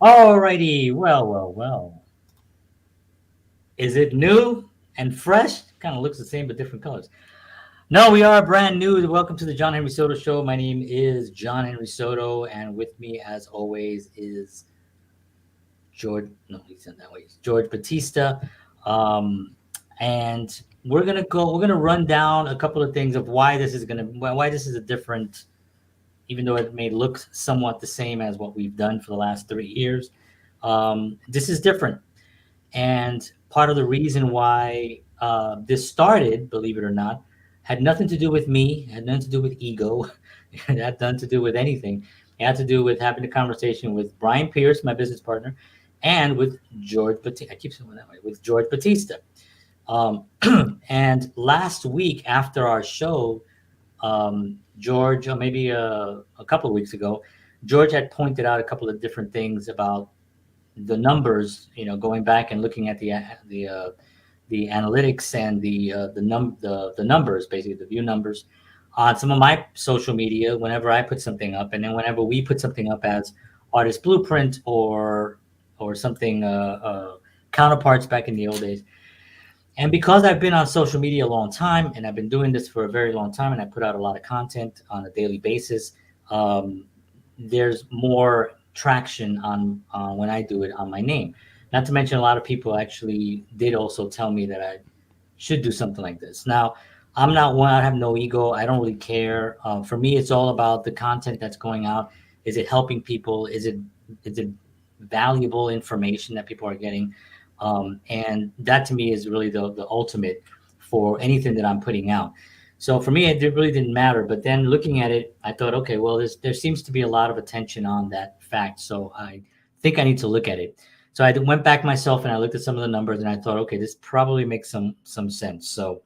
Alrighty, well. Is it new and fresh? Kind of looks the same but different colors. No, we are brand new. Welcome to the John Henry Soto Show. My name is John Henry Soto, and with me, as always, is George. No, he's in that way. George Batista, um, and We're gonna run down a couple of things of why this is a different, even though it may look somewhat the same as what we've done for the last 3 years. This is different. And part of the reason why this started, believe it or not, had nothing to do with me, had nothing to do with ego, it had nothing to do with anything. It had to do with having a conversation with Brian Pierce, my business partner, and with George Batista. I keep saying it that way, with George Batista. Um, and last week after our show, George, or maybe a couple of weeks ago, George had pointed out a couple of different things about the numbers, going back and looking at the analytics and the numbers, basically the view numbers on some of my social media whenever I put something up, and then whenever we put something up as Artist Blueprint or something counterparts back in the old days. And because I've been on social media a long time, and I've been doing this for a very long time, and I put out a lot of content on a daily basis, there's more traction on when I do it on my name. Not to mention, a lot of people actually did also tell me that I should do something like this. Now, I'm not one. I have no ego. I don't really care. For me, it's all about the content that's going out. Is it helping people? Is it valuable information that people are getting? And that to me is really the ultimate for anything that I'm putting out. So for me, it really didn't matter. But then looking at it, I thought, okay, well, there seems to be a lot of attention on that fact. So I think I need to look at it. So I went back myself and I looked at some of the numbers and I thought, okay, this probably makes some sense. So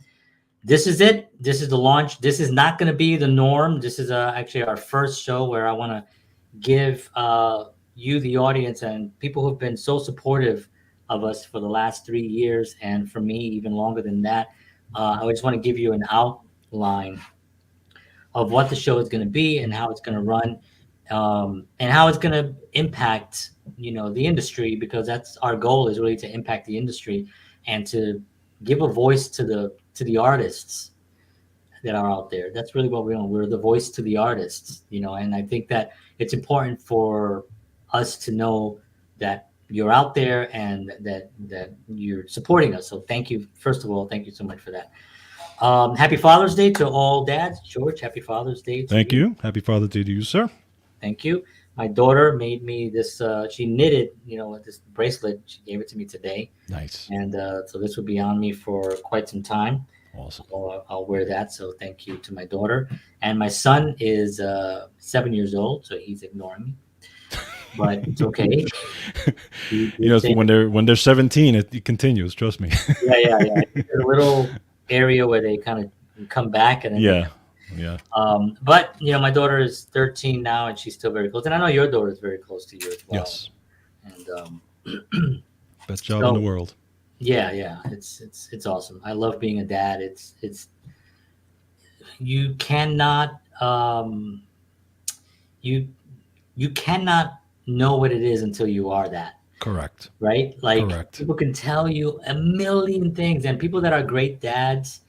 this is it. This is the launch. This is not going to be the norm. This is actually our first show where I want to give you, the audience, and people who've been so supportive of us for the last 3 years, and for me, even longer than that. I just want to give you an outline of what the show is going to be and how it's going to run, and how it's going to impact, the industry, because that's our goal, is really to impact the industry and to give a voice to the artists that are out there. That's really what we're doing. We're the voice to the artists, and I think that it's important for us to know that you're out there and that you're supporting us. So thank you. First of all, thank you so much for that. Happy Father's Day to all dads. George, happy Father's Day to Thank you. you. Happy Father's Day to you, sir. Thank you. My daughter made me this, she knitted, this bracelet. She gave it to me today. Nice. And so this will be on me for quite some time. Awesome. So I'll wear that. So thank you to my daughter. And my son is 7 years old, so he's ignoring me. But it's okay. When they're 17, it continues. Trust me. Yeah. There's a little area where they kind of come back, and then Yeah. But my daughter is 13 now, and she's still very close. And I know your daughter is very close to you as well. Yes. And Best job in the world. Yeah. It's awesome. I love being a dad. It's you cannot you cannot know what it is until you are that. Correct. Right? Like, Correct. people can tell you a million things, and people that are great dads,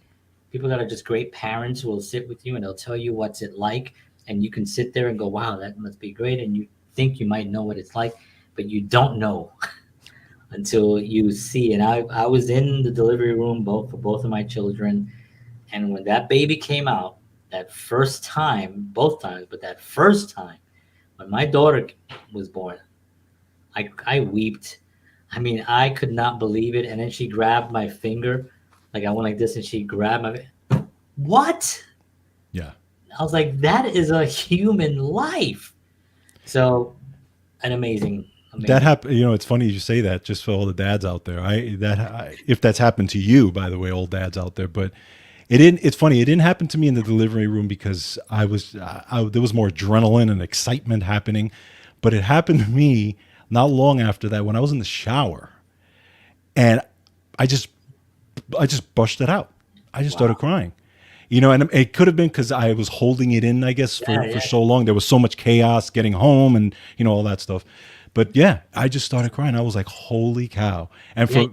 people that are just great parents, will sit with you and they'll tell you what's it like, and you can sit there and go, wow, that must be great, and you think you might know what it's like, but you don't know until you see. And I was in the delivery room for both of my children, and when that baby came out, that first time, both times, but that first time when my daughter was born, I wept. I mean, I could not believe it. And then she grabbed my finger, like I went like this, and she grabbed my. What? Yeah. I was like, that is a human life. So, an amazing. That happened. It's funny you say that. Just for all the dads out there, if that's happened to you, by the way, all dads out there, but it didn't. It's funny. It didn't happen to me in the delivery room because there was more adrenaline and excitement happening, but it happened to me not long after that when I was in the shower, and I just busted it out. I just started crying, and it could have been because I was holding it in, I guess, for so long. There was so much chaos getting home and all that stuff. But yeah, I just started crying. I was like, holy cow. And Yeah,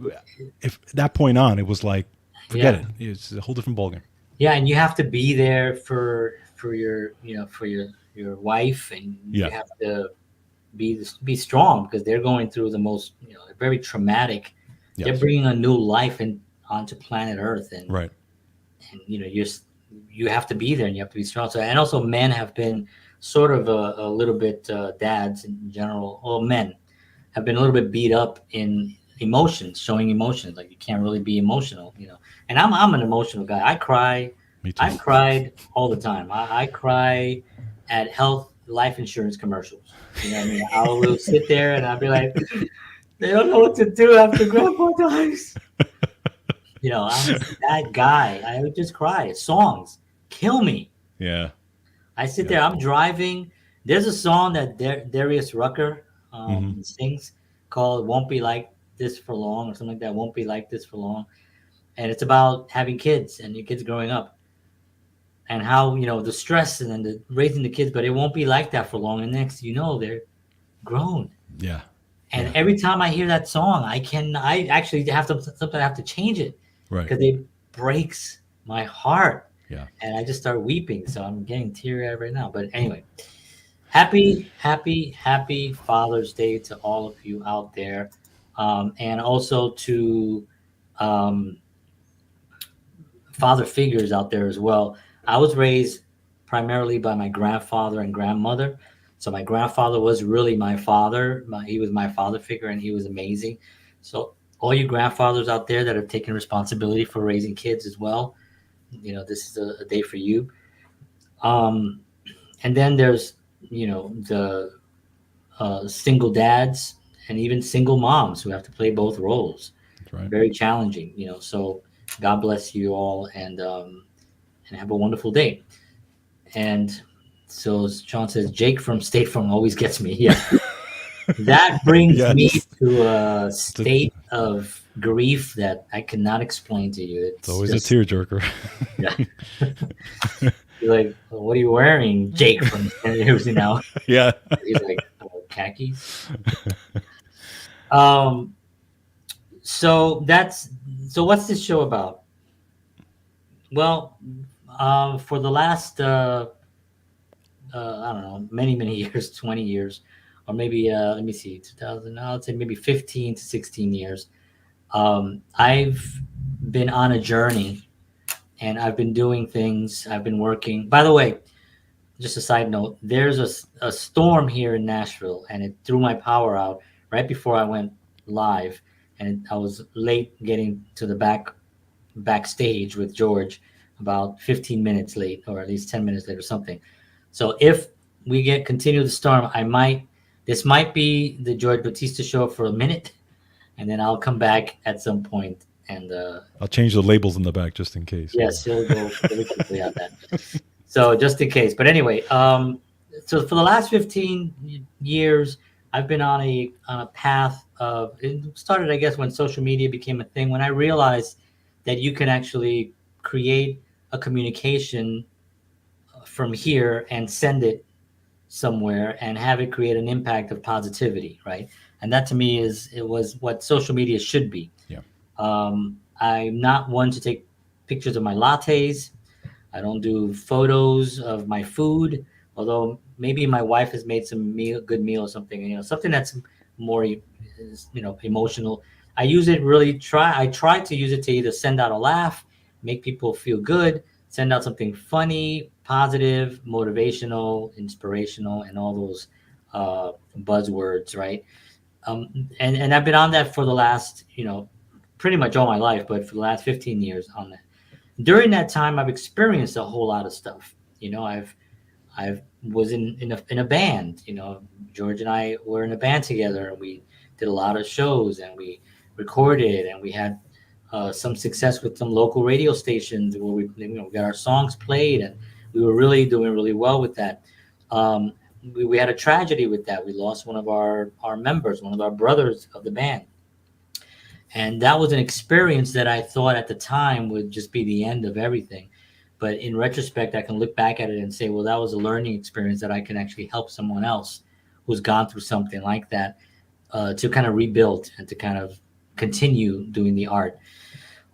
if that point on, it was like, forget yeah, it. It's a whole different ballgame. yeah, and you have to be there for your for your wife, and you Yeah. have to be strong because they're going through the most very traumatic. They're Yes. bringing a new life in onto planet Earth, Right. and you have to be there and you have to be strong. So and also men have been sort of a little bit dads in general, well men have been a little bit beat up in emotions, showing emotions. Like you can't really be emotional, And I'm an emotional guy. I cry. Me too. I've cried all the time. I cry at health life insurance commercials. You know what I mean? I will sit there and I'll be like, they don't know what to do after grandpa dies. I'm that guy. I would just cry. Songs kill me. Yeah. I sit Yeah. there. I'm driving. There's a song that Darius Rucker Hmm. sings called "Won't Be Like This for Long" or something like that. "Won't be like this for long," and it's about having kids and your kids growing up and how the stress and then the raising the kids. But it won't be like that for long. And next, they're grown. Yeah. And Yeah. every time I hear that song, I actually have to sometimes I have to change it Right. because it breaks my heart. Yeah. And I just start weeping. So I'm getting teary-eyed right now. But anyway, happy, happy, happy Father's Day to all of you out there. And also to um, father figures out there as well. I was raised primarily by my grandfather and grandmother. So my grandfather was really my father. He was my father figure and he was amazing. So all you grandfathers out there that have taken responsibility for raising kids as well, this is a day for you. Um, and then there's, the single dads and even single moms who have to play both roles. That's right. Very challenging, So God bless you all and have a wonderful day. And so as Sean says, Jake from State Farm always gets me. Yeah. That brings me Yes. to a It's, a, state of grief that I cannot explain to you. it's It's always a just, tearjerker. yeah. You're like, well, what are you wearing, Jake from now? Yeah. He's like, khakis. Um, so what's this show about? Well, for the last I don't know, many years, 20 years, or maybe let me see, 2000. I'll say maybe 15 to 16 years. I've been on a journey, and I've been doing things. I've been working. By the way, just a side note, there's a storm here in Nashville, and it threw my power out right before I went live, and I was late getting to the backstage with George, about 15 minutes late, or at least 10 minutes late or something. So if we continue the storm, this might be the George Batista show for a minute, and then I'll come back at some point and I'll change the labels in the back just in case. yes, he'll go really quickly on that. So just in case. But anyway, so for the last 15 years, I've been on a path of, it started, I guess, when social media became a thing, when I realized that you can actually create a communication from here and send it somewhere and have it create an impact of positivity, right? And that to me it was what social media should be. Yeah. I'm not one to take pictures of my lattes. I don't do photos of my food, although maybe my wife has made some good meal or something, something that's more, emotional. I try to use it to either send out a laugh, make people feel good, send out something funny, positive, motivational, inspirational, and all those buzzwords, right? And I've been on that for the last, pretty much all my life, but for the last 15 years on that. During that time, I've experienced a whole lot of stuff. I've was in a band. George and I were in a band together, and we did a lot of shows, and we recorded, and we had some success with some local radio stations where we got our songs played, and we were really doing really well with that. Um, we had a tragedy with that. We lost one of our members, one of our brothers of the band. And that was an experience that I thought at the time would just be the end of everything. But in retrospect, I can look back at it and say, well, that was a learning experience that I can actually help someone else who's gone through something like that. to kind of rebuild and to kind of continue doing the art.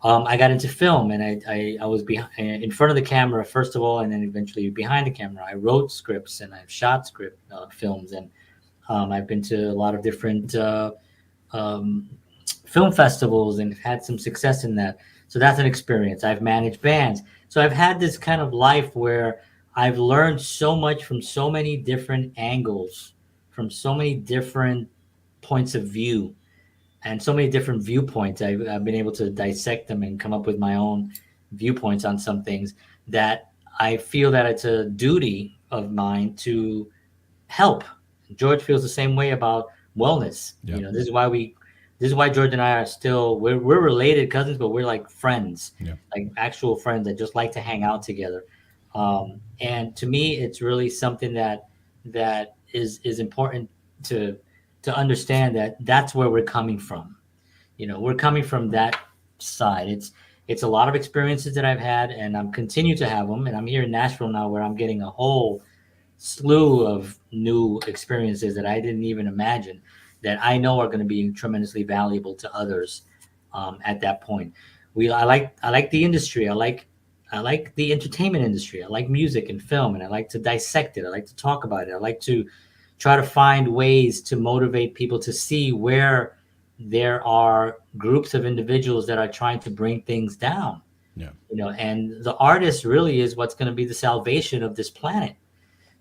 I got into film, and I was in front of the camera first of all, and then eventually behind the camera. I wrote scripts and I've shot script films, and I've been to a lot of different um, film festivals and had some success in that. So that's an experience. I've managed bands. So I've had this kind of life where I've learned so much from so many different angles, from so many different points of view, and so many different viewpoints. I've been able to dissect them and come up with my own viewpoints on some things that I feel that it's a duty of mine to help. George feels the same way about wellness. Yeah. You know, this is why George and I are still we're related cousins, but we're like friends, Yeah. like actual friends that just like to hang out together. And to me, it's really something that is important to to understand that that's where we're coming from. You know, we're coming from that side. It's a lot of experiences that I've had, and I'm continue to have them. And I'm here in Nashville now, where I'm getting a whole slew of new experiences that I didn't even imagine that I know are going to be tremendously valuable to others at that point. I like the industry. I like the entertainment industry. I like music and film, and I like to dissect it. I like to talk about it. I like to try to find ways to motivate people to see where there are groups of individuals that are trying to bring things down. Yeah. You know, and the artist really is what's going to be the salvation of this planet.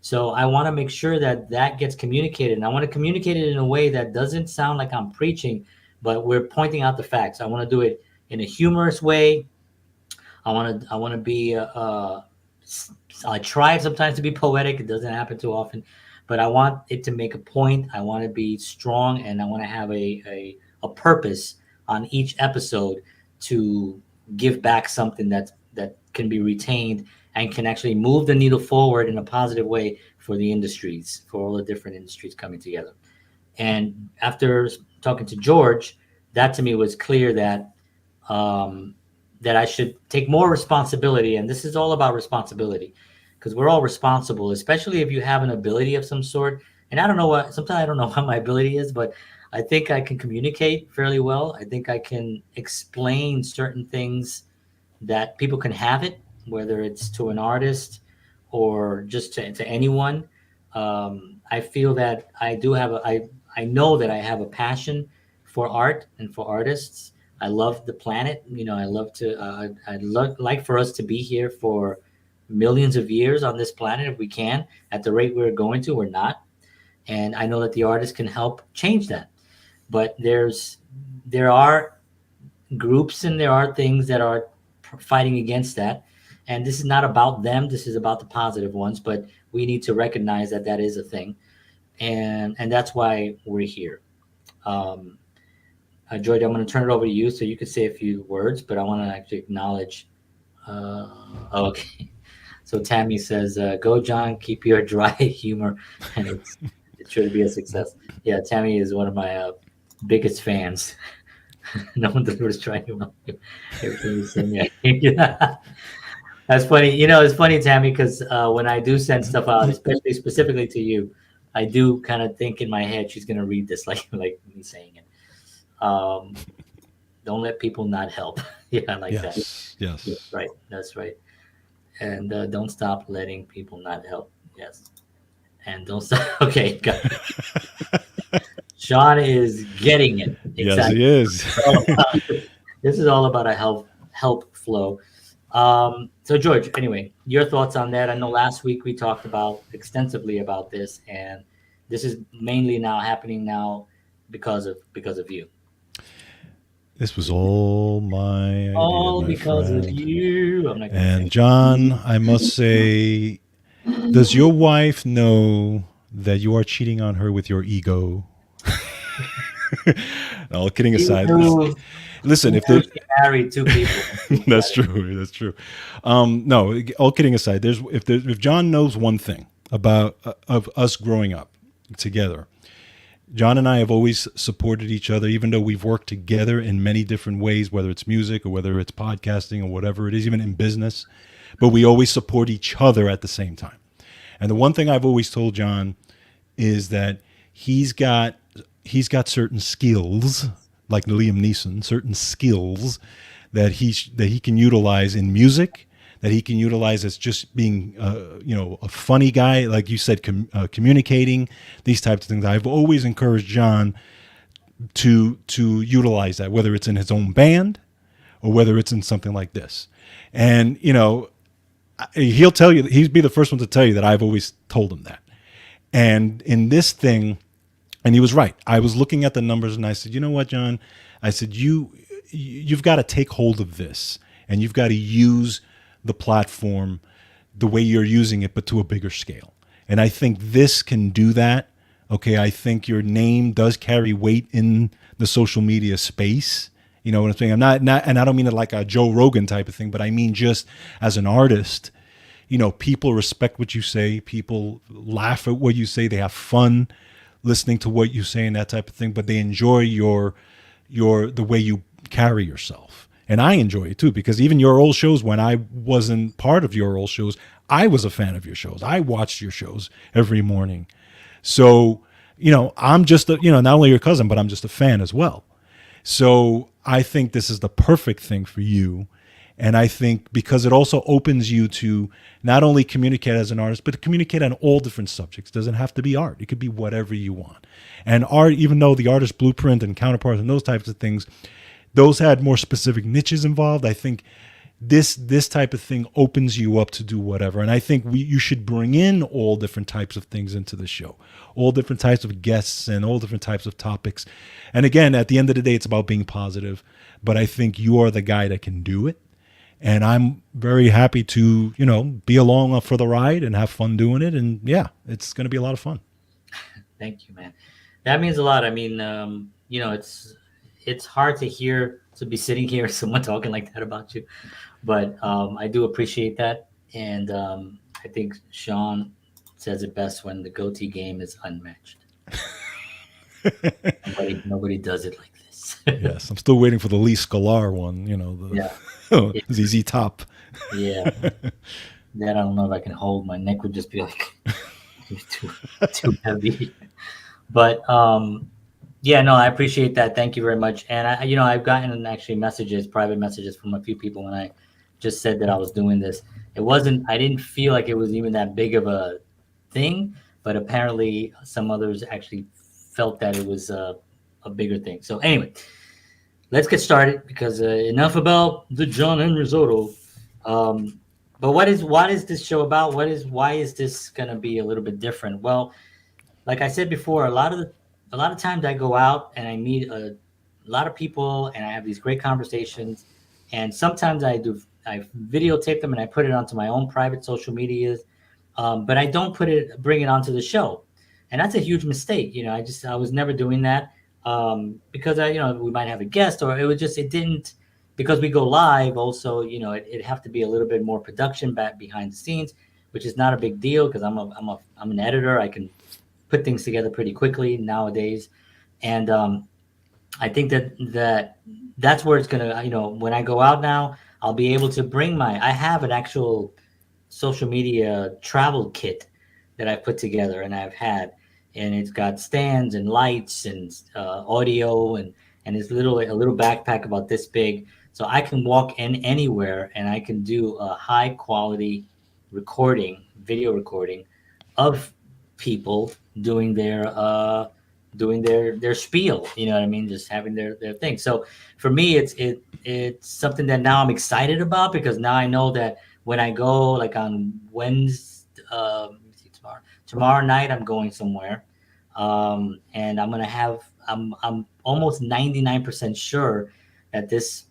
So I want to make sure that that gets communicated, and I want to communicate it in a way that doesn't sound like I'm preaching, but we're pointing out the facts. I want to do it in a humorous way. I want to be. I try sometimes to be poetic. It doesn't happen too often, but I want it to make a point. I want to be strong, and I want to have a purpose on each episode to give back something that can be retained and can actually move the needle forward in a positive way for the industries, for all the different industries coming together. And after talking to George, that to me was clear that that I should take more responsibility. And this is all about responsibility, because we're all responsible, especially if you have an ability of some sort. And I don't know what, sometimes I don't know what my ability is, but I think I can communicate fairly well. I think I can explain certain things that people can have it, whether it's to an artist or just to anyone. I feel that I do have I know that I have a passion for art and for artists. I love the planet. You know, I love to, I'd like for us to be here for millions of years on this planet if we can. At the rate we're going to, we're not. And I know that the artist can help change that. But there are groups and there are things that are fighting against that. And this is not about them. This is about the positive ones. But we need to recognize that that is a thing, and that's why we're here. Um, George, I'm going to turn it over to you so you can say a few words. But I want to actually acknowledge. Okay. So Tammy says, "Go, John. Keep your dry humor, and it's sure to be a success." Yeah, Tammy is one of my biggest fans. No one delivers dry humor. Everything you send me. Yeah. That's funny. You know, it's funny, Tammy, because when I do send stuff out, especially specifically to you, I do kind of think in my head she's gonna read this like me saying it. Um, don't let people not help. Yeah, I like that. Yes. Yes. That's right. That's right. And don't stop letting people not help. Yes. And don't stop. Okay, got it. Sean is getting it. Yes, he is. This is all about a help flow. So George, anyway, your thoughts on that? I know last week we talked about extensively about this, and this is mainly now happening now because of you. This was all my idea, All my because friend. of you. I'm not gonna And sing. John, I must say, does your wife know that you are cheating on her with your ego? All kidding aside, listen, if there, Married two people. that's true. That's true. No, all kidding aside, if John knows one thing about of us growing up together, John and I have always supported each other, even though we've worked together in many different ways, whether it's music or whether it's podcasting or whatever it is, even in business. But we always support each other at the same time. And the one thing I've always told John is that he's got he's got certain skills, like Liam Neeson, certain skills that he can utilize in music, that he can utilize as just being, a funny guy, like you said, communicating these types of things. I've always encouraged John to utilize that, whether it's in his own band or whether it's in something like this. And he'll tell you, he'd be the first one to tell you that I've always told him that. And in this thing, and he was right. I was looking at the numbers and I said, you know what, John? I said, you've got to take hold of this and you've got to use the platform the way you're using it, but to a bigger scale. And I think this can do that. Okay, I think your name does carry weight in the social media space. You know what I'm saying? I'm not, and I don't mean it like a Joe Rogan type of thing, but I mean just as an artist, people respect what you say. People laugh at what you say. They have fun listening to what you say and that type of thing, but they enjoy the way you carry yourself. And I enjoy it too, because even your old shows, when I wasn't part of your old shows, I was a fan of your shows. I watched your shows every morning. So, I'm just not only your cousin, but I'm just a fan as well. So I think this is the perfect thing for you. And I think because it also opens you to not only communicate as an artist, but to communicate on all different subjects. It doesn't have to be art. It could be whatever you want. And art, even though the Artist Blueprint and Counterparts and those types of things, those had more specific niches involved. I think this type of thing opens you up to do whatever. And I think you should bring in all different types of things into the show, all different types of guests and all different types of topics. And again, at the end of the day, it's about being positive. But I think you are the guy that can do it. And I'm very happy to, be along for the ride and have fun doing it. And yeah, it's going to be a lot of fun. Thank you, man. That means a lot. I mean, it's hard to be sitting here, someone talking like that about you, but I do appreciate that. And I think Sean says it best when the goatee game is unmatched. Nobody does it like this. Yes, I'm still waiting for the Lee Scalar one, Yeah. ZZ Top. Yeah. That I don't know if I can hold. My neck would just be like too heavy. But yeah, no, I appreciate that. Thank you very much. And I've gotten actually private messages from a few people when I just said that I was doing this. I didn't feel like it was even that big of a thing, but apparently some others actually felt that it was a bigger thing. So anyway, let's get started because enough about the John Henry Soto. But what is this show about? Why is this going to be a little bit different? Well, like I said before, a lot of times I go out and I meet a lot of people and I have these great conversations. And sometimes I videotape them and I put it onto my own private social medias, but I don't bring it onto the show, and that's a huge mistake. I was never doing that because we might have a guest or it didn't, because we go live. Also, it have to be a little bit more production back behind the scenes, which is not a big deal because I'm an editor. I can put things together pretty quickly nowadays. And I think that's where it's going to, when I go out now, I'll be able to I have an actual social media travel kit that I've put together and I've had, and it's got stands and lights and audio and it's a little backpack about this big. So I can walk in anywhere and I can do a high quality video recording of people doing their spiel, you know what I mean, just having their thing. So for me, it's something that now I'm excited about, because now I know that when I go, like on Wednesday, tomorrow night I'm going somewhere, and I'm almost 99% sure that this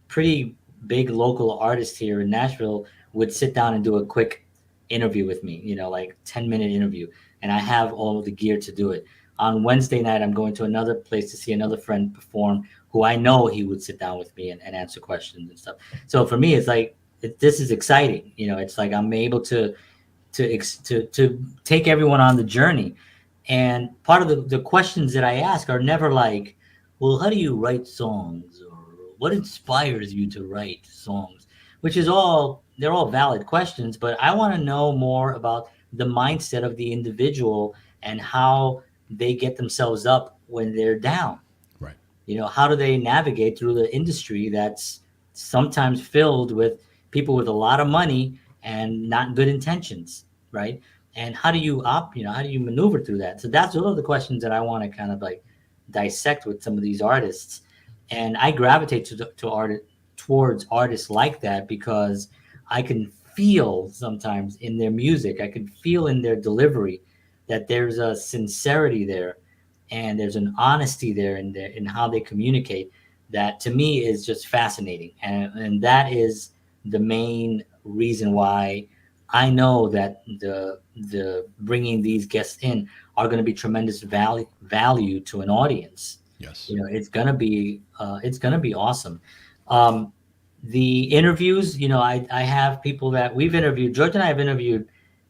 pretty big local artist here in Nashville would sit down and do a quick interview with me, like 10-minute interview, and I have all of the gear to do it. On Wednesday night, I'm going to another place to see another friend perform who I know he would sit down with me and answer questions and stuff. So for me, it's like, this is exciting. It's like I'm able to take everyone on the journey. And part of the questions that I ask are never like, well, how do you write songs? Or what inspires you to write songs? Which is they're all valid questions, but I want to know more about the mindset of the individual and how they get themselves up when they're down? Right. How do they navigate through the industry that's sometimes filled with people with a lot of money and not good intentions, right? And how do you how do you maneuver through that? So those are the questions that I want to kind of like dissect with some of these artists. And I gravitate to art towards artists like that because I can feel sometimes in their music, I can feel in their delivery that there's a sincerity there and there's an honesty there in how they communicate that to me is just fascinating, and that is the main reason why I know that the bringing these guests in are going to be tremendous value to an audience. Yes. It's gonna be awesome. um, the interviews, I have people that we've interviewed. George and I have interviewed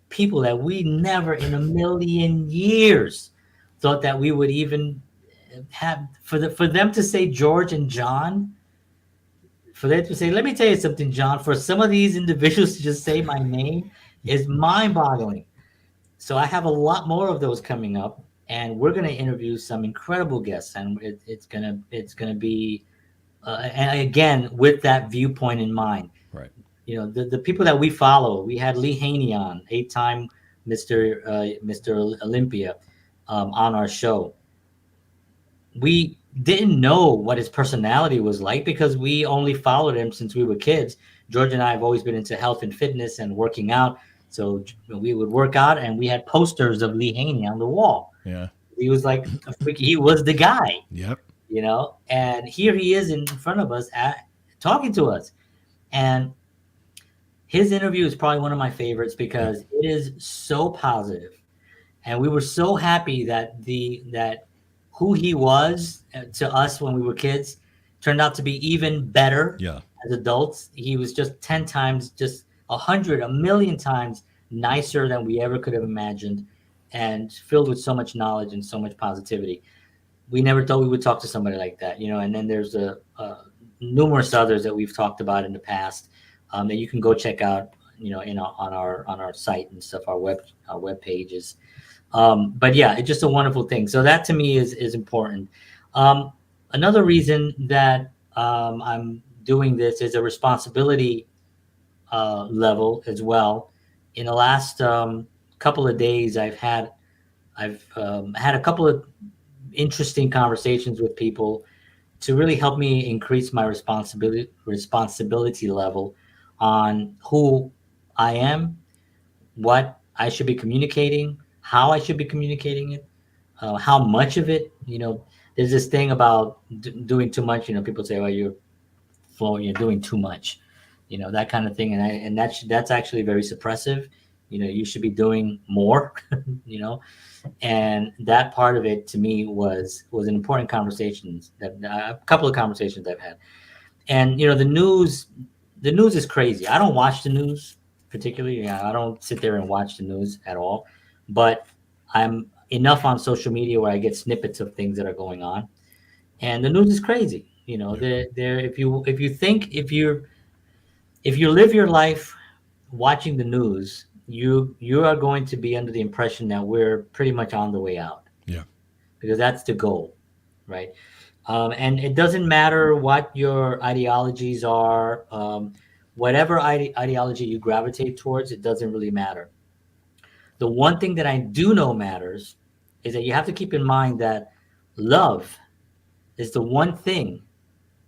people that we never in a million years thought that we would even have for them to say George and John, for them to say, let me tell you something, John, for some of these individuals to just say my name is mind-boggling. So I have a lot more of those coming up, and we're going to interview some incredible guests, and it's gonna be and again with that viewpoint in mind. Right. The people that we follow. We had Lee Haney on, 8-time Mr. Olympia, on our show. We didn't know what his personality was like because we only followed him since we were kids. George and I have always been into health and fitness and working out. So we would work out and we had posters of Lee Haney on the wall. Yeah. He was like a freak. He was the guy, Yep. and here he is in front of us talking to us. And his interview is probably one of my favorites because it is so positive, and we were so happy that who he was to us when we were kids turned out to be even better Yeah. as adults. He was just 10 times, just 100, a million times nicer than we ever could have imagined, and filled with so much knowledge and so much positivity. We never thought we would talk to somebody like that, and then there's numerous others that we've talked about in the past, that you can go check out, on our site and stuff, our web pages. But yeah, it's just a wonderful thing. So that to me is important. Another reason that I'm doing this is a responsibility level as well. In the last couple of days, I've had a couple of interesting conversations with people to really help me increase my responsibility level on who I am, what I should be communicating, how I should be communicating it, how much of it. There's this thing about doing too much. People say, "Oh, you're flowing, you're doing too much," that kind of thing, and that's actually very suppressive. You should be doing more. you know, and that part of it to me was an important conversations that a couple of conversations I've had. And the news is crazy. I don't watch the news particularly. I don't sit there and watch the news at all, but I'm enough on social media where I get snippets of things that are going on, and the news is crazy. There if you live your life watching the news, you are going to be under the impression that we're pretty much on the way out, Yeah. because that's the goal, right? And it doesn't matter what your ideologies are, whatever ideology you gravitate towards, it doesn't really matter. The one thing that I do know matters is that you have to keep in mind that love is the one thing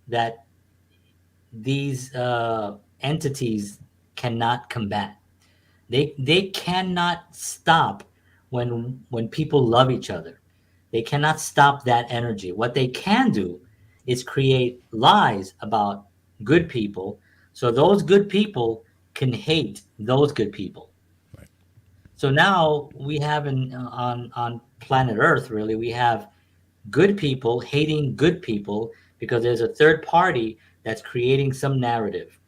that these entities cannot combat. They cannot stop when people love each other. They cannot stop that energy. What they can do is create lies about good people, so those good people can hate those good people. Right. So now we have on planet Earth, really, we have good people hating good people because there's a third party that's creating some narrative.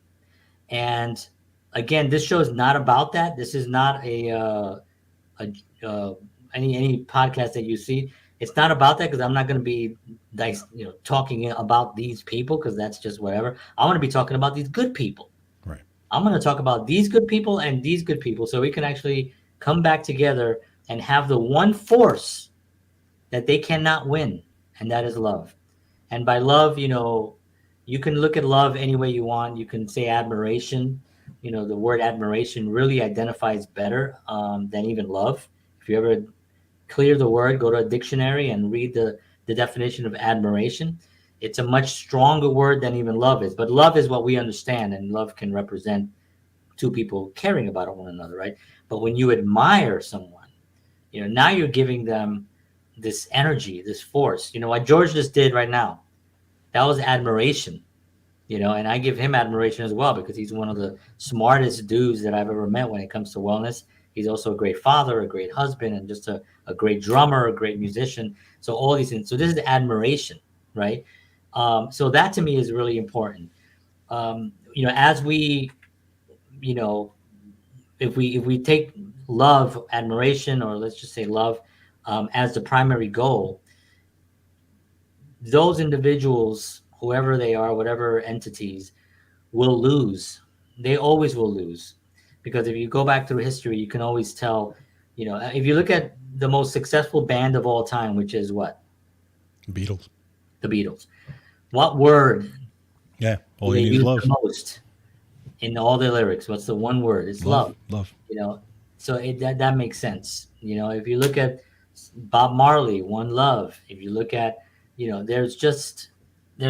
And again, this show is not about that. This is not a any podcast that you see. It's not about that, because I'm not going to be talking about these people, because that's just whatever. I want to be talking about these good people. Right. I'm going to talk about these good people and these good people, so we can actually come back together and have the one force that they cannot win, and that is love. And by love, you can look at love any way you want. You can say admiration. The word admiration really identifies better than even love. If you ever clear the word, go to a dictionary and read the definition of admiration. It's a much stronger word than even love is. But love is what we understand, and love can represent two people caring about one another, right? But when you admire someone, now you're giving them this energy, this force. What George just did right now, that was admiration. And I give him admiration as well because he's one of the smartest dudes that I've ever met when it comes to wellness. He's also a great father, a great husband, and just a great drummer, a great musician. So all these things. So this is admiration, right? So that to me is really important. As we, you know, if we take love, admiration, or let's just say love, as the primary goal, those individuals, whoever they are, whatever entities, will lose. They always will lose. Because if you go back through history, you can always tell, if you look at the most successful band of all time, which is what? Beatles. The Beatles. What word Yeah, do all they you need is use love. the most in all their lyrics? What's the one word? It's love. Love. So that makes sense. If you look at Bob Marley, One Love, if you look at, there's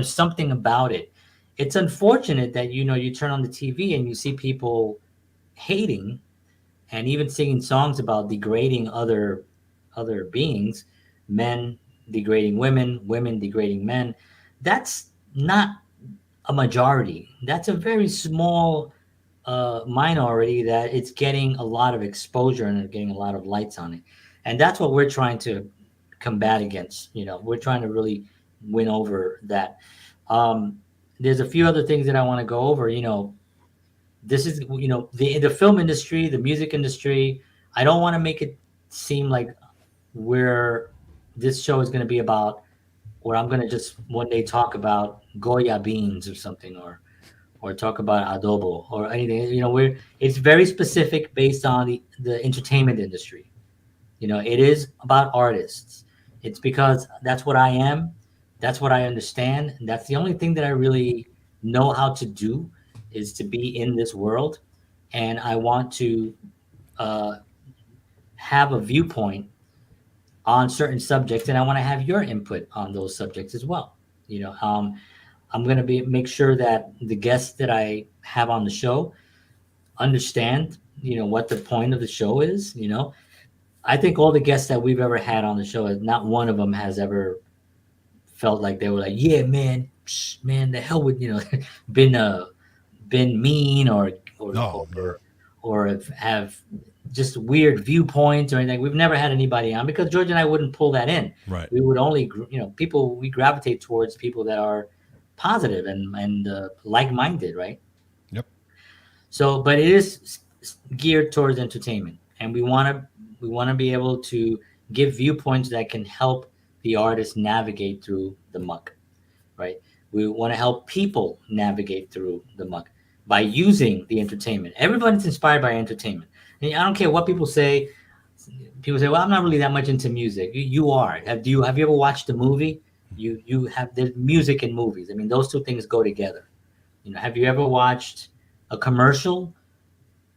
something about it. It's unfortunate that, you turn on the TV and you see people hating and even singing songs about degrading other beings, men degrading women, women degrading men. That's not a majority. That's a very small minority that it's getting a lot of exposure and getting a lot of lights on it. And that's what we're trying to combat against. We're trying to really win over that. There's a few other things that I want to go over. This is, the film industry, the music industry. I don't want to make it seem like where this show is going to be about, where I'm going to just one day talk about Goya beans or something, or talk about adobo or anything. It's very specific based on the entertainment industry. It is about artists. It's because that's what I am. That's what I understand. And that's the only thing that I really know how to do, is to be in this world. And I want to uh, have a viewpoint on certain subjects, and I want to have your input on those subjects as well. I'm going to make sure that the guests that I have on the show understand, what the point of the show is. I think all the guests that we've ever had on the show, not one of them has ever felt like they were like, yeah, man, man, the hell with, been been mean or No, no. or have just weird viewpoints or anything. We've never had anybody on because George and I wouldn't pull that in. Right. We would only, people, we gravitate towards people that are positive and like-minded, right? Yep. So, but it is geared towards entertainment, and we want to be able to give viewpoints that can help the artist navigate through the muck, right? We want to help people navigate through the muck by using the entertainment. Everybody's inspired by entertainment. And I don't care what people say. People say, "Well, I'm not really that much into music." You are. Have you ever watched a movie? You have the music in movies. I mean, those two things go together. Have you ever watched a commercial?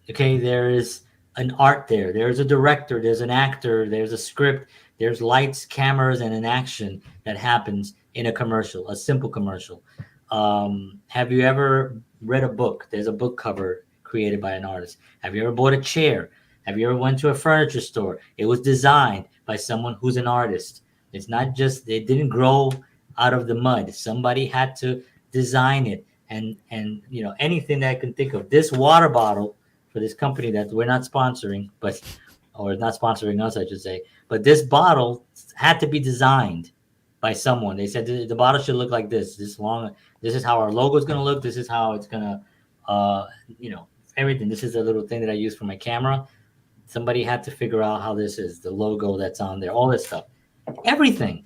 Okay, there is an art there. There's a director. There's an actor. There's a script. There's lights, cameras, and an action that happens in a commercial, a simple commercial. Have you ever read a book? There's a book cover created by an artist. Have you ever bought a chair? Have you ever went to a furniture store? It was designed by someone who's an artist. It's not just, it didn't grow out of the mud. Somebody had to design it. And anything that I can think of. This water bottle for this company that we're not sponsoring, or not sponsoring us, I should say. But this bottle had to be designed by someone. They said the bottle should look like this long. This is how our logo is going to look. This is how it's going to, everything. This is a little thing that I use for my camera. Somebody had to figure out how this is, the logo that's on there, all this stuff. Everything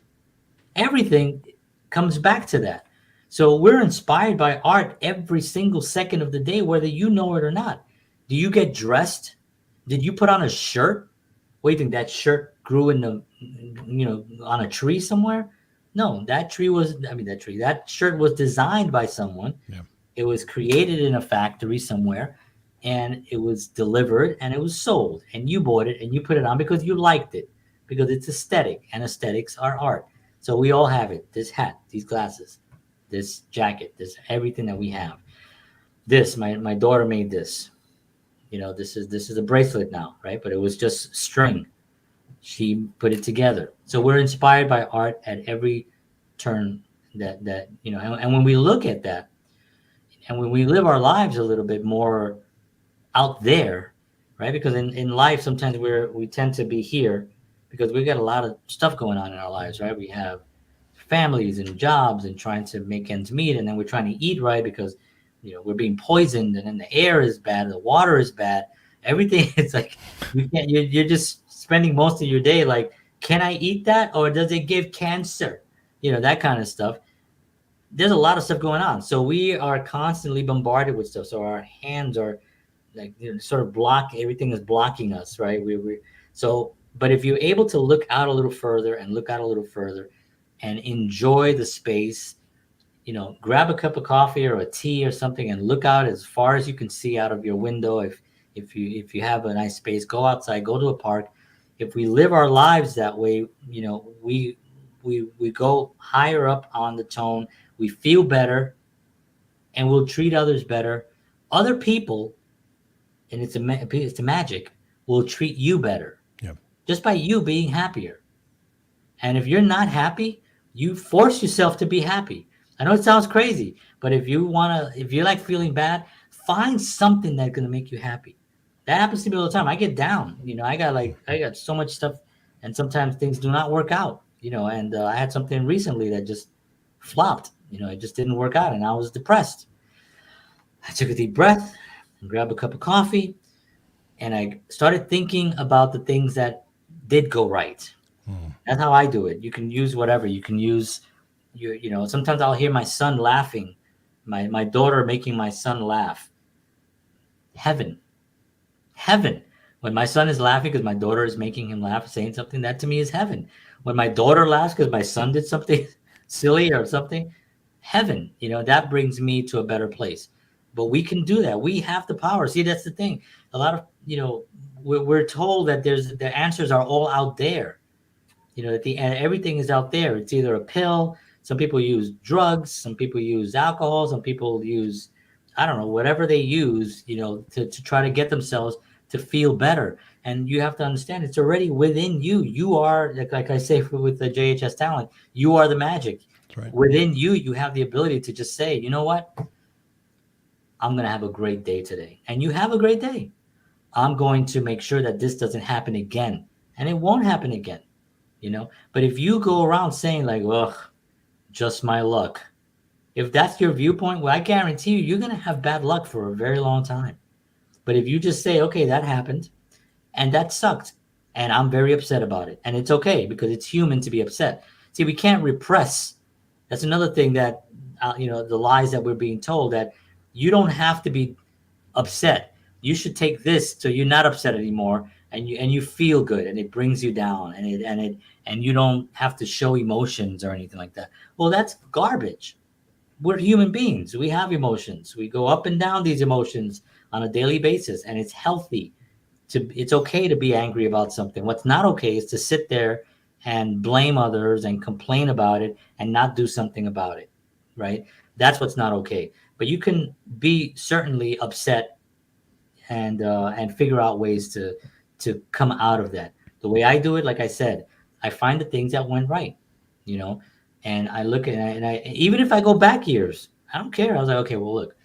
comes back to that. So we're inspired by art every single second of the day, whether you know it or not. Do you get dressed? Did you put on a shirt? What do you think? That shirt grew in the, on a tree somewhere. No, that tree was, I mean, that tree, that shirt was designed by someone. Yeah. It was created in a factory somewhere, and it was delivered and it was sold, and you bought it and you put it on because you liked it, because it's aesthetic, and aesthetics are art. So we all have it. This hat, these glasses, this jacket, this everything that we have. This, my daughter made this. This is a bracelet now, right? But it was just string. She put it together. So we're inspired by art at every turn and when we look at that, and when we live our lives a little bit more out there, right? Because in life sometimes we tend to be here because we got a lot of stuff going on in our lives, right? We have families and jobs and trying to make ends meet, and then we're trying to eat right because we're being poisoned, and then the air is bad, the water is bad, everything. It's like you can't. You're just spending most of your day like, can I eat that, or does it give cancer? That kind of stuff. There's a lot of stuff going on, so we are constantly bombarded with stuff. So our hands are like sort of block. Everything is blocking us, right? But if you're able to look out a little further and look out a little further and enjoy the space, grab a cup of coffee or a tea or something and look out as far as you can see out of your window. If you have a nice space, go outside, go to a park. If we live our lives that way, we go higher up on the tone, we feel better, and we'll treat others better. Other people, and it's a magic, will treat you better. Yeah. Just by you being happier. And if you're not happy, you force yourself to be happy. I know it sounds crazy, but if you like feeling bad, find something that's going to make you happy. That happens to me all the time. I get down, I got so much stuff, and sometimes things do not work out, and I had something recently that just flopped, it just didn't work out, and I was depressed. I took a deep breath and grabbed a cup of coffee, and I started thinking about the things that did go right. That's how I do it. You can use whatever. You can use sometimes I'll hear my son laughing, my daughter making my son laugh. Heaven. When my son is laughing because my daughter is making him laugh, saying something, that to me is heaven. When my daughter laughs because my son did something silly or something, heaven. That brings me to a better place. But we can do that. We have the power. See, that's the thing. A lot of, we're told that the answers are all out there. Everything is out there. It's either a pill. Some people use drugs. Some people use alcohol. Some people use, I don't know, whatever they use, to try to get themselves to feel better. And you have to understand, it's already within you. You are, like I say with the JHS talent, you are the magic. That's right. Within you, you have the ability to just say, you know what? I'm going to have a great day today. And you have a great day. I'm going to make sure that this doesn't happen again. And it won't happen again. But if you go around saying like, ugh, just my luck, if that's your viewpoint, well, I guarantee you're going to have bad luck for a very long time. But if you just say, okay, that happened and that sucked and I'm very upset about it, and it's okay because it's human to be upset. See, we can't repress. That's another thing that, the lies that we're being told, that you don't have to be upset. You should take this so you're not upset anymore, and you feel good, and it brings you down, and you don't have to show emotions or anything like that. Well, that's garbage. We're human beings. We have emotions. We go up and down these emotions on a daily basis, and it's healthy. It's okay to be angry about something. What's not okay is to sit there and blame others and complain about it and not do something about it, right? That's what's not okay. But you can be certainly upset and figure out ways to come out of that. The way I do it, like I said, I find the things that went right, and I look at it, and I even if I go back years, I don't care. I was like, okay, well, look,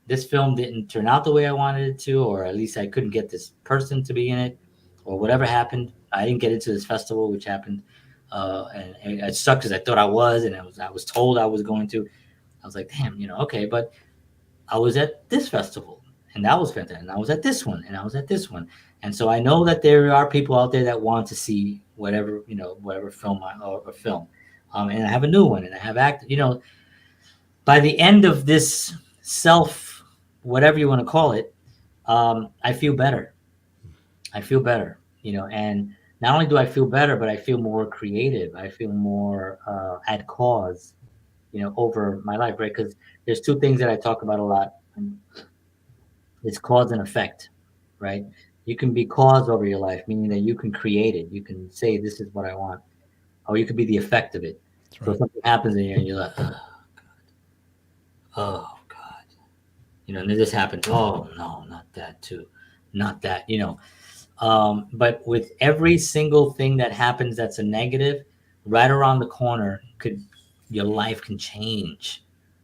this film didn't turn out the way I wanted it to, or at least I couldn't get this person to be in it, or whatever happened. I didn't get into this festival, which happened, and it sucked because I thought I was, and I was told I was going to. I was like, damn, okay, but I was at this festival, and that was fantastic. And I was at this one, and I was at this one. And so I know that there are people out there that want to see whatever film or film. And I have a new one, and I have by the end of this whatever you want to call it, I feel better. And not only do I feel better, but I feel more creative. I feel more at cause, over my life, right? Because there's two things that I talk about a lot. And it's cause and effect, right? You can be cause over your life, meaning that you can create it. You can say, this is what I want, or you could be the effect of it. That's So right. something happens in you and you're like, oh God, and then this happens. Oh no, not that too. Not that, but with every single thing that happens that's a negative, right around the corner could your life can change.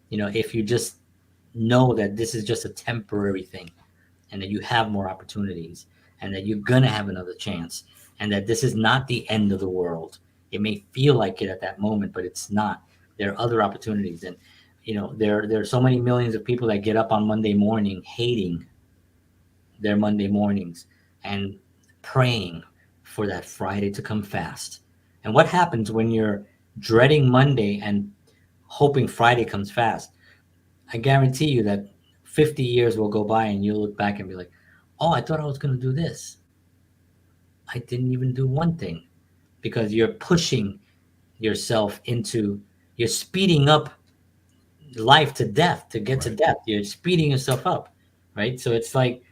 If you just know that this is just a temporary thing, and that you have more opportunities, and that you're gonna have another chance, and that this is not the end of the world. It may feel like it at that moment, but it's not. There are other opportunities, and there are so many millions of people that get up on Monday morning hating their Monday mornings and praying for that Friday to come fast. And what happens when you're dreading Monday and hoping Friday comes fast? I guarantee you that 50 years will go by and you'll look back and be like, oh, I thought I was going to do this. I didn't even do one thing, because you're pushing yourself into, you're speeding up life to death to get to Right. death. You're speeding yourself up, right? So it's like,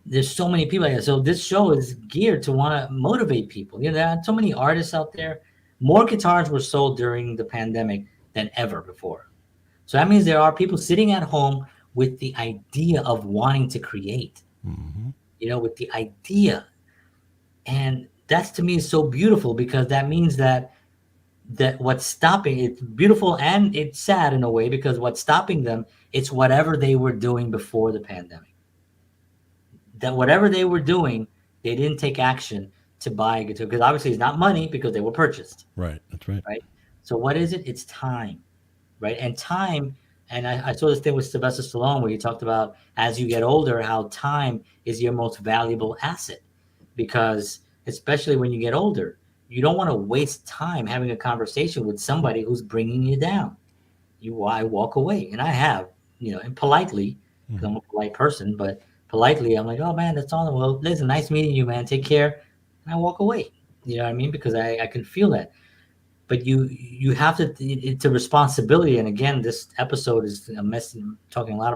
there's so many people like that. So this show is geared to want to motivate people. There are so many artists out there. More guitars were sold during the pandemic than ever before. So that means there are people sitting at home with the idea of wanting to create, Hmm. with the idea. And that's, to me, is so beautiful, because that means that what's stopping it's beautiful and it's sad in a way, because what's stopping them, it's whatever they were doing before the pandemic. That whatever they were doing, they didn't take action to buy a guitar, because obviously it's not money, because they were purchased, Right. That's right. right? So what is it? It's time, right? And time, and I saw this thing with Sylvester Stallone where he talked about, as you get older, how time is your most valuable asset, because especially when you get older, you don't want to waste time having a conversation with somebody who's bringing you down. I walk away, and I have, and politely, because Hmm. I'm a polite person, but politely, I'm like, oh man, that's all. Well, listen, nice meeting you, man. Take care, and I walk away. You know what I mean? Because I can feel that. But you have to. It's a responsibility, and again, this episode is a mess. Talking a lot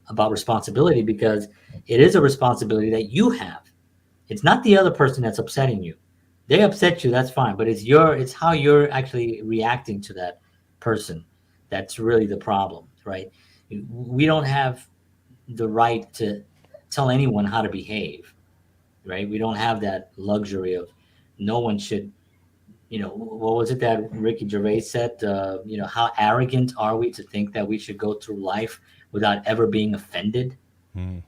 about responsibility, because it is a responsibility that you have. It's not the other person that's upsetting you. They upset you, that's fine, but it's how you're actually reacting to that person that's really the problem, right? We don't have the right to tell anyone how to behave, right? We don't have that luxury of, no one should, what was it that Ricky Gervais said? How arrogant are we to think that we should go through life without ever being offended? Mm.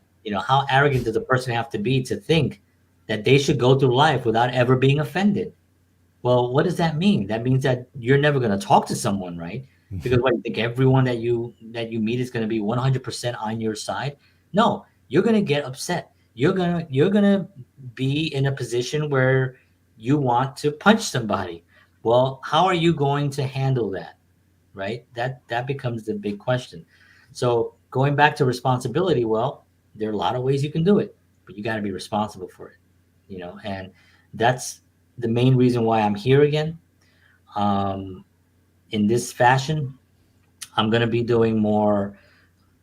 How arrogant does a person have to be to think that they should go through life without ever being offended? Well, what does that mean? That means that you're never going to talk to someone, right? Because what, you think everyone that you meet is going to be 100% on your side? No, you're going to get upset. You're going to be in a position where you want to punch somebody. Well, how are you going to handle that? Right? That becomes the big question. So, going back to responsibility, well, there are a lot of ways you can do it, but you got to be responsible for it. And that's the main reason why I'm here again. Um, in this fashion, I'm going to be doing more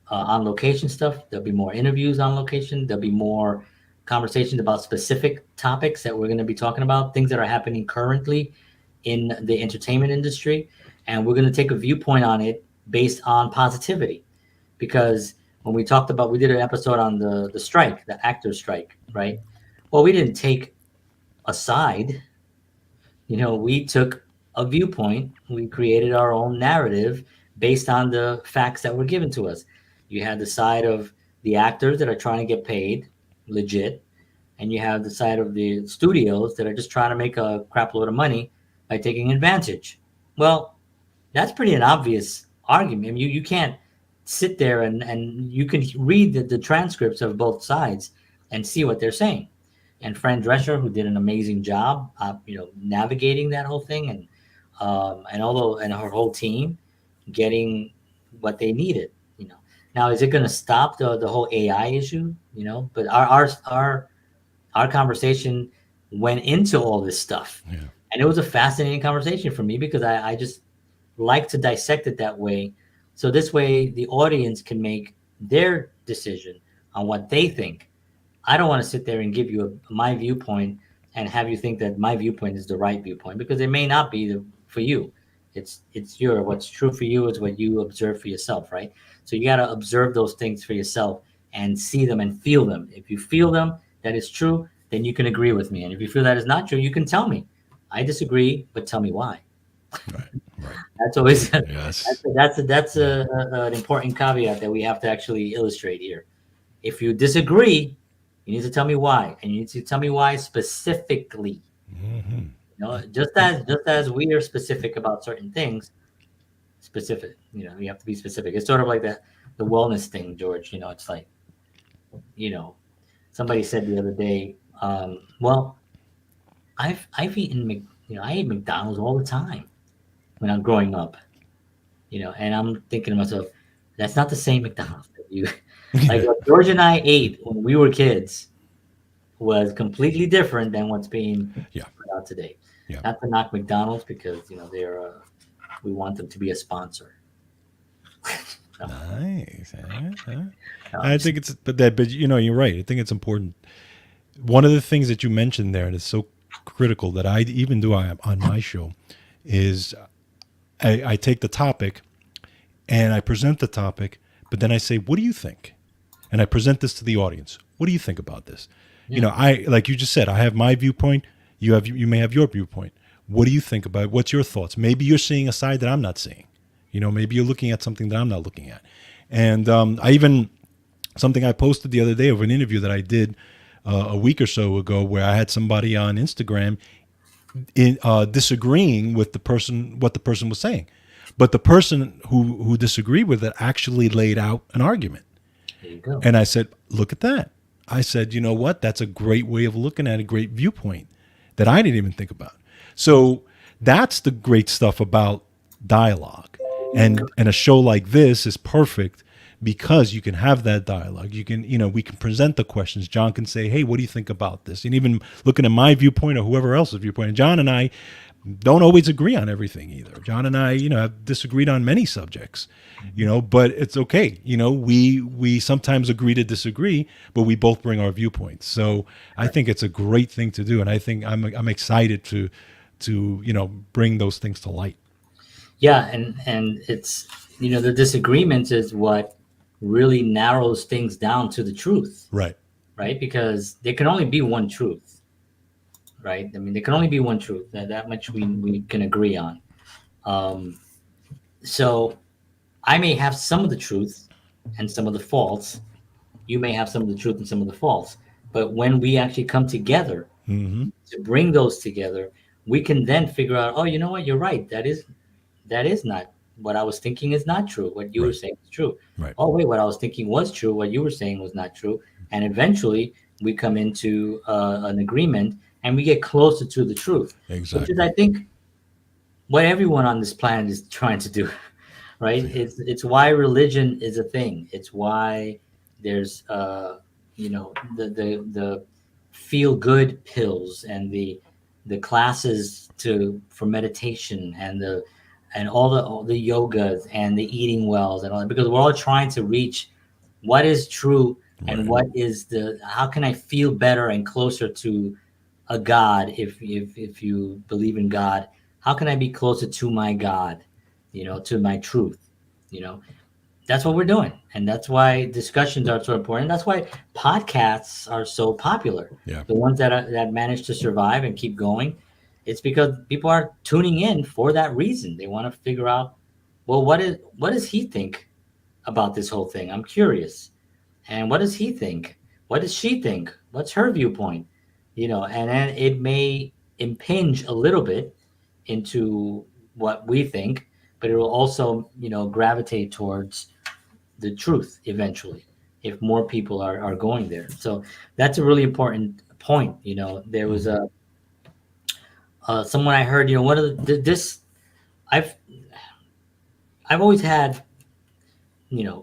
on location stuff. There'll be more interviews on location. There'll be more conversations about specific topics that we're going to be talking about, things that are happening currently in the entertainment industry. And we're going to take a viewpoint on it based on positivity. Because when we did an episode on the strike, the actors strike, right? Well, we didn't take a side. We took a viewpoint. We created our own narrative based on the facts that were given to us. You had the side of the actors that are trying to get paid legit, and you have the side of the studios that are just trying to make a crap load of money by taking advantage. Well, that's pretty an obvious argument. I mean, you can't sit there and you can read the transcripts of both sides and see what they're saying. And Fran Drescher, who did an amazing job, navigating that whole thing, and her whole team getting what they needed. Now, is it going to stop the whole AI issue? But our conversation went into all this stuff. Yeah. And it was a fascinating conversation for me because I just like to dissect it that way. So this way the audience can make their decision on what they think. I don't want to sit there and give you my viewpoint and have you think that my viewpoint is the right viewpoint because it may not be for you. It's your what's true for you is what you observe for yourself, right? So you got to observe those things for yourself and see them and feel them. If you feel them that is true, then you can agree with me. And if you feel that is not true, you can tell me. I disagree, but tell me why. Right. Right. That's always Yes. Yeah. an important caveat that we have to actually illustrate here. If you disagree, you need to tell me why, and you need to tell me why specifically. Hmm. Just as we are specific about certain things, specific. You have to be specific. It's sort of like the wellness thing, George. It's like you know somebody said the other day, well, I've eaten I ate McDonald's all the time when I'm growing up. And I'm thinking to myself, that's not the same McDonald's that you like what George and I ate when we were kids was completely different than what's being Yeah. put out today. Yeah. Not to knock McDonald's because they're we want them to be a sponsor. No, Nice. no, I'm I just think it's but you're right. I think it's important. One of the things that you mentioned there, and it's so critical that I even do on my show, is I take the topic and I present the topic, but then I say, "What do you think?" And I present this to the audience. What do you think about this? yeah, I like you just said, I have my viewpoint. You may have your viewpoint. What do you think about it? What's your thoughts? Maybe you're seeing a side that I'm not seeing. Maybe you're looking at something that I'm not looking at. And I even something I posted the other day of an interview that I did a week or so ago, where I had somebody on Instagram disagreeing with what the person was saying, but the person who disagreed with it actually laid out an argument. there you go. And I said, look at that. I said, you know what? That's a great way of looking at a great viewpoint that I didn't even think about. So that's the great stuff about dialogue. And a show like this is perfect because you can have that dialogue. You can, we can present the questions. John can say, hey, what do you think about this? And even looking at my viewpoint or whoever else's viewpoint. And John and I don't always agree on everything either. John and I, have disagreed on many subjects, but it's okay. We sometimes agree to disagree, but we both bring our viewpoints. So I think it's a great thing to do, and I think I'm excited to bring those things to light. Yeah, and it's the disagreement is what really narrows things down to the truth, Right. right? Because there can only be one truth, right? I mean, there can only be one truth. That much we can agree on. Um, so I may have some of the truth and some of the faults. You may have some of the truth and some of the faults. But when we actually come together Mm-hmm. to bring those together, we can then figure out, oh, you know what, you're right. That is not what I was thinking is not true. What you were Right. saying is true. Right. Oh, wait, what I was thinking was true. What you were saying was not true. And eventually we come into an agreement and we get closer to the truth, which is, Exactly. I think, what everyone on this planet is trying to do, right? Yeah. It's why religion is a thing. It's why there's the feel good pills and the classes for meditation and all the yogas and the eating wells and all that, because we're all trying to reach what is true and Right. what is how can I feel better and closer to a God. If you believe in God, how can I be closer to my God, to my truth? you know that's what we're doing, and that's why discussions are so important. That's why podcasts are so popular. Yeah. The ones that manage to survive and keep going, it's because people are tuning in for that reason. They want to figure out, well, what does he think about this whole thing? I'm curious. And what does he think? What does she think? What's her viewpoint? And then it may impinge a little bit into what we think, but it will also, gravitate towards the truth eventually if more people are going there. So that's a really important point. There was Mm-hmm. someone I heard, what are this I've I've always had,